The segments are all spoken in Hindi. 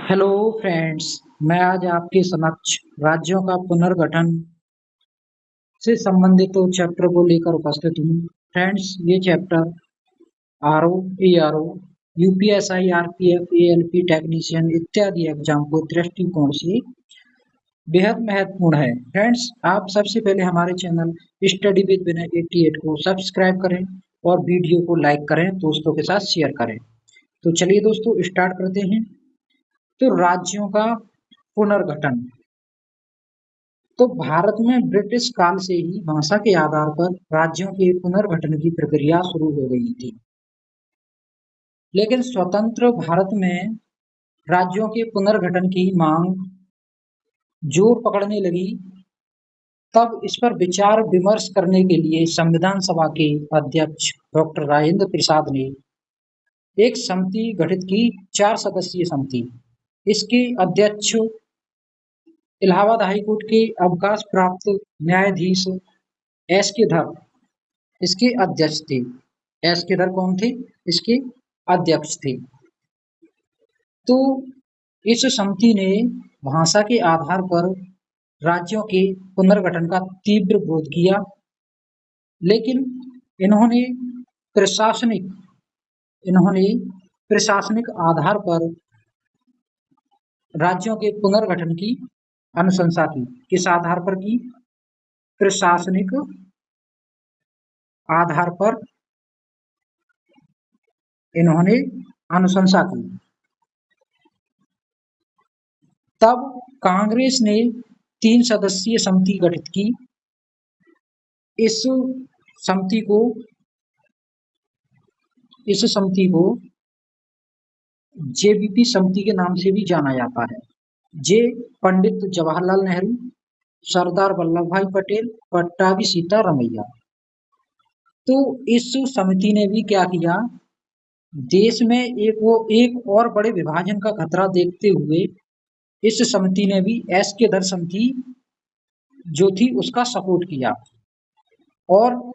Hello friends. मैं आज आपके समक्ष राज्यों का पुनर्गठन से संबंधित चैप्टर को लेकर उपस्थित हूँ। फ्रेंड्स, ये chapter RO, ARO, UPSI, RPF, ALP technician इत्यादि एग्जाम को दृष्टिकोण से बेहद महत्वपूर्ण है। फ्रेंड्स, आप सबसे पहले हमारे चैनल स्टडी विद विनय 88 को सब्सक्राइब करें और वीडियो को लाइक करें, दोस्तों के साथ शेयर करें। तो चलिए दोस्तों, स्टार्ट करते हैं। तो राज्यों का पुनर्गठन। तो भारत में ब्रिटिश काल से ही भाषा के आधार पर राज्यों के पुनर्गठन की प्रक्रिया शुरू हो गई थी। लेकिन स्वतंत्र भारत में राज्यों के पुनर्गठन की मांग जोर पकड़ने लगी। तब इस पर विचार विमर्श करने के लिए संविधान सभा के अध्यक्ष डॉक्टर राजेंद्र प्रसाद ने एक समिति गठित की, 4 सदस्यीय समिति। इसके अध्यक्ष इलाहाबाद हाईकोर्ट के अवकाश प्राप्त न्यायाधीश एस के धर इसके अध्यक्ष थे। एस के धर कौन थे? इसके अध्यक्ष थे। तो इस समिति ने भाषा के आधार पर राज्यों के पुनर्गठन का तीव्र विरोध किया, लेकिन इन्होंने प्रशासनिक आधार पर राज्यों के पुनर्गठन की अनुशंसा की। किस आधार पर की? प्रशासनिक आधार पर इन्होंने अनुशंसा की। तब कांग्रेस ने 3 सदस्यीय समिति गठित की। इस समिति को जेबीपी समिति के नाम से भी जाना जाता है। जे पंडित जवाहरलाल नेहरू, सरदार वल्लभ भाई पटेल, पट्टाभी सीतारामैया। तो इस समिति ने भी क्या किया? देश में एक और बड़े विभाजन का खतरा देखते हुए इस समिति ने भी एस के धर समिति जो थी उसका सपोर्ट किया, और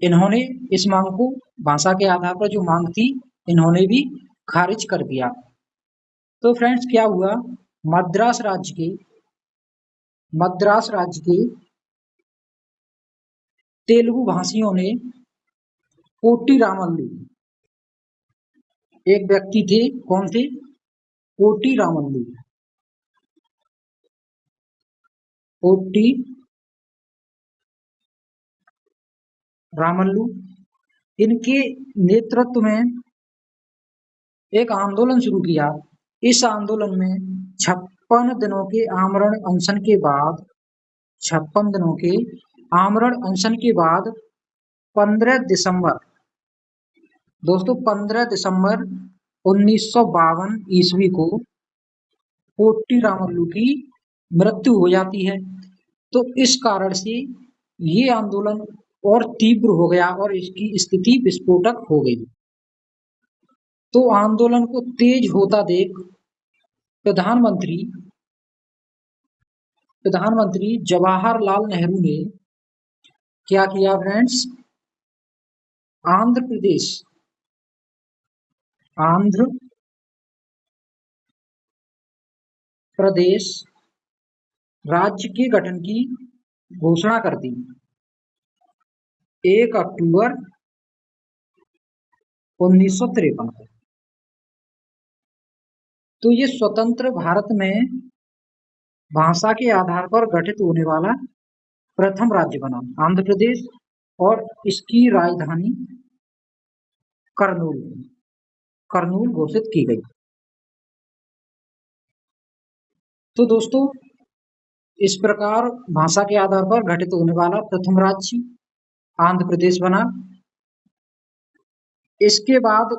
इन्होंने इस मांग को, भाषा के आधार पर जो मांग थी, इन्होंने भी खारिज कर दिया। तो फ्रेंड्स, क्या हुआ? मद्रास राज्य के तेलुगु भाषियों ने पोट्टी रामल्लू, एक व्यक्ति थे, कौन थे? पोट्टी रामल्लू, इनके नेतृत्व में एक आंदोलन शुरू किया। इस आंदोलन में 56 दिनों के आमरण अनशन के बाद 15 दिसंबर 1952 ईस्वी को पोट्टी रामल्लू की मृत्यु हो जाती है। तो इस कारण से ये आंदोलन और तीव्र हो गया और इसकी स्थिति विस्फोटक हो गई। तो आंदोलन को तेज होता देख प्रधानमंत्री जवाहरलाल नेहरू ने क्या किया फ्रेंड्स? आंध्र प्रदेश राज्य के गठन की घोषणा कर दी। 1 अक्टूबर 1953 को। तो ये स्वतंत्र भारत में भाषा के आधार पर गठित होने वाला प्रथम राज्य बना आंध्र प्रदेश, और इसकी राजधानी करनूल घोषित की गई। तो दोस्तों, इस प्रकार भाषा के आधार पर गठित होने वाला प्रथम राज्य आंध्र प्रदेश बना। इसके बाद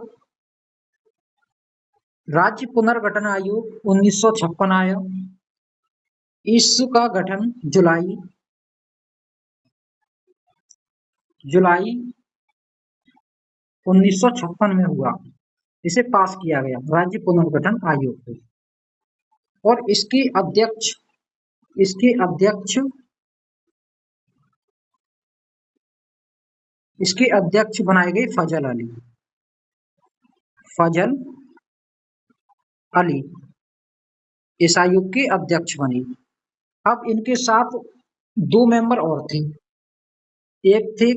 राज्य पुनर्गठन आयोग 1956 आया। इसका गठन जुलाई 1956 में हुआ। इसे पास किया गया राज्य पुनर्गठन आयोग को, और इसके अध्यक्ष बनाए गए फजल अली। इस आयोग के अध्यक्ष बने। अब इनके साथ 2 मेंबर और थे। एक थे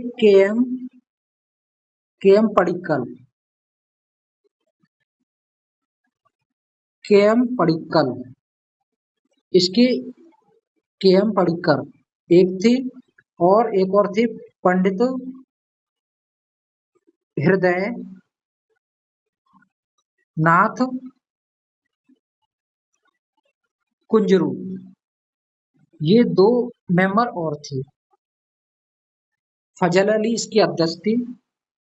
के एम पडिक्कल। इसके के एम पडिक्कर एक थे और एक और थे पंडित हृदय नाथ कुंजरू। ये 2 मेंबर और थे। फजल अली इसके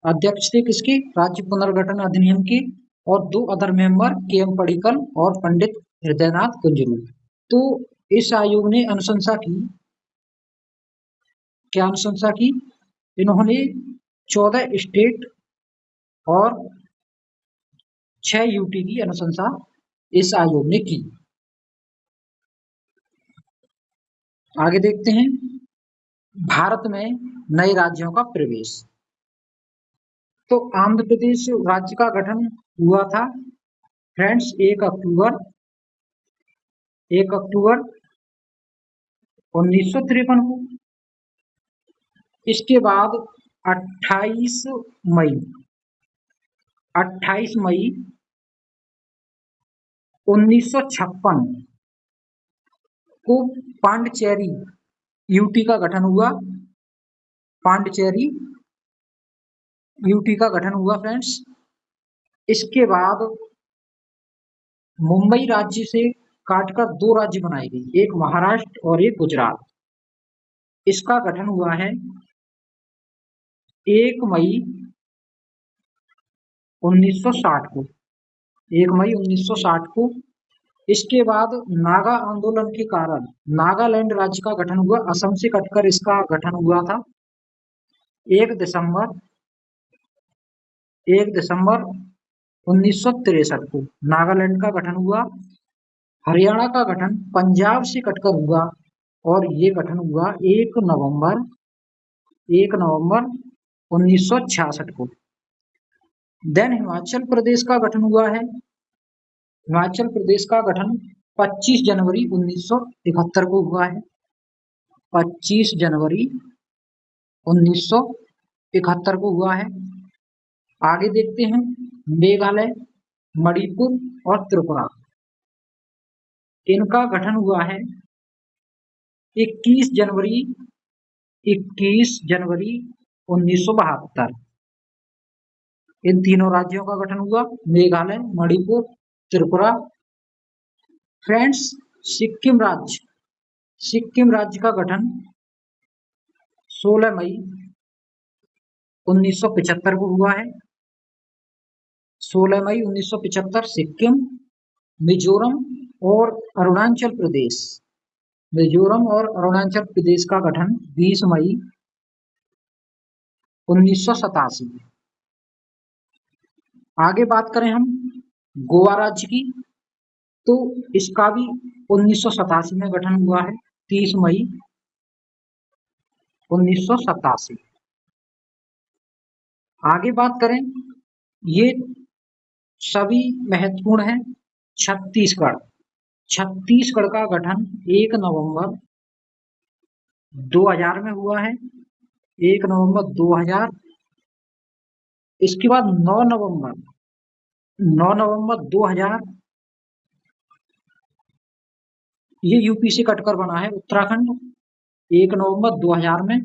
अध्यक्ष थे किसके? राज्य पुनर्गठन अधिनियम के। और 2 अदर मेंबर के.एम. पडिक्कल और पंडित हृदयनाथ कुंजरू। तो इस आयोग ने अनुशंसा की, क्या अनुशंसा की? इन्होंने 14 स्टेट और 6 यूटी की अनुशंसा इस आयोग ने की। आगे देखते हैं भारत में नए राज्यों का प्रवेश। तो आंध्र प्रदेश राज्य का गठन हुआ था फ्रेंड्स 1 अक्टूबर 1953 को। इसके बाद 28 मई 1956 को पांडिचेरी यूटी का गठन हुआ। पांडिचेरी यूटी का गठन हुआ फ्रेंड्स। इसके बाद मुंबई राज्य से काटकर 2 राज्य बनाए गए, एक महाराष्ट्र और एक गुजरात। इसका गठन हुआ है 1 मई 1960 को। 1 मई 1960 को। इसके बाद नागा आंदोलन के कारण नागालैंड राज्य का गठन हुआ। असम से कटकर इसका गठन हुआ था 1 दिसंबर 1963 को नागालैंड का गठन हुआ। हरियाणा का गठन पंजाब से कटकर हुआ और ये गठन हुआ 1 नवंबर 1966 को। देन हिमाचल प्रदेश का गठन हुआ है। हिमाचल प्रदेश का गठन 25 जनवरी 1971 को हुआ है। 25 जनवरी 1971 को हुआ है। आगे देखते हैं मेघालय, मणिपुर और त्रिपुरा। इनका गठन हुआ है 21 जनवरी 1972। इन तीनों राज्यों का गठन हुआ, मेघालय, मणिपुर, त्रिपुरा। फ्रेंड्स सिक्किम राज्य का गठन 16 मई 1975 को हुआ है। 16 मई 1975 सिक्किम। मिजोरम और अरुणाचल प्रदेश का गठन 20 मई 1987। आगे बात करें हम गोवा राज्य की, तो इसका भी 1987 में गठन हुआ है, 30 मई 1987। आगे बात करें, ये सभी महत्वपूर्ण हैं। छत्तीसगढ़ का गठन 1 नवंबर 2000 में हुआ है, 1 नवंबर 2000। इसके बाद 9 नवंबर 2000 ये यूपी से कटकर बना है उत्तराखंड, 1 नवंबर 2000 में।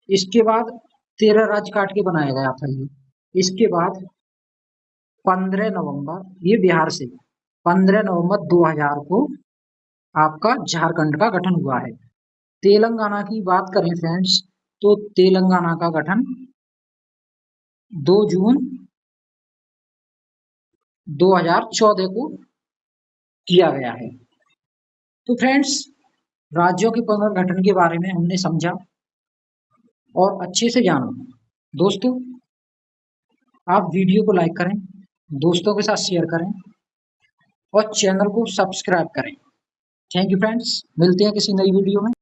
इसके बाद 13 राज्य काट के बनाया गया था ये। इसके बाद 15 नवंबर, ये बिहार से 15 नवंबर 2000 को आपका झारखंड का गठन हुआ है। तेलंगाना की बात करें फ्रेंड्स, तो तेलंगाना का गठन 2 जून 2014 को किया गया है। तो फ्रेंड्स राज्यों के पुनर्गठन के बारे में हमने समझा और अच्छे से जाना। दोस्तों आप वीडियो को लाइक करें, दोस्तों के साथ शेयर करें और चैनल को सब्सक्राइब करें। थैंक यू फ्रेंड्स, मिलते हैं किसी नई वीडियो में।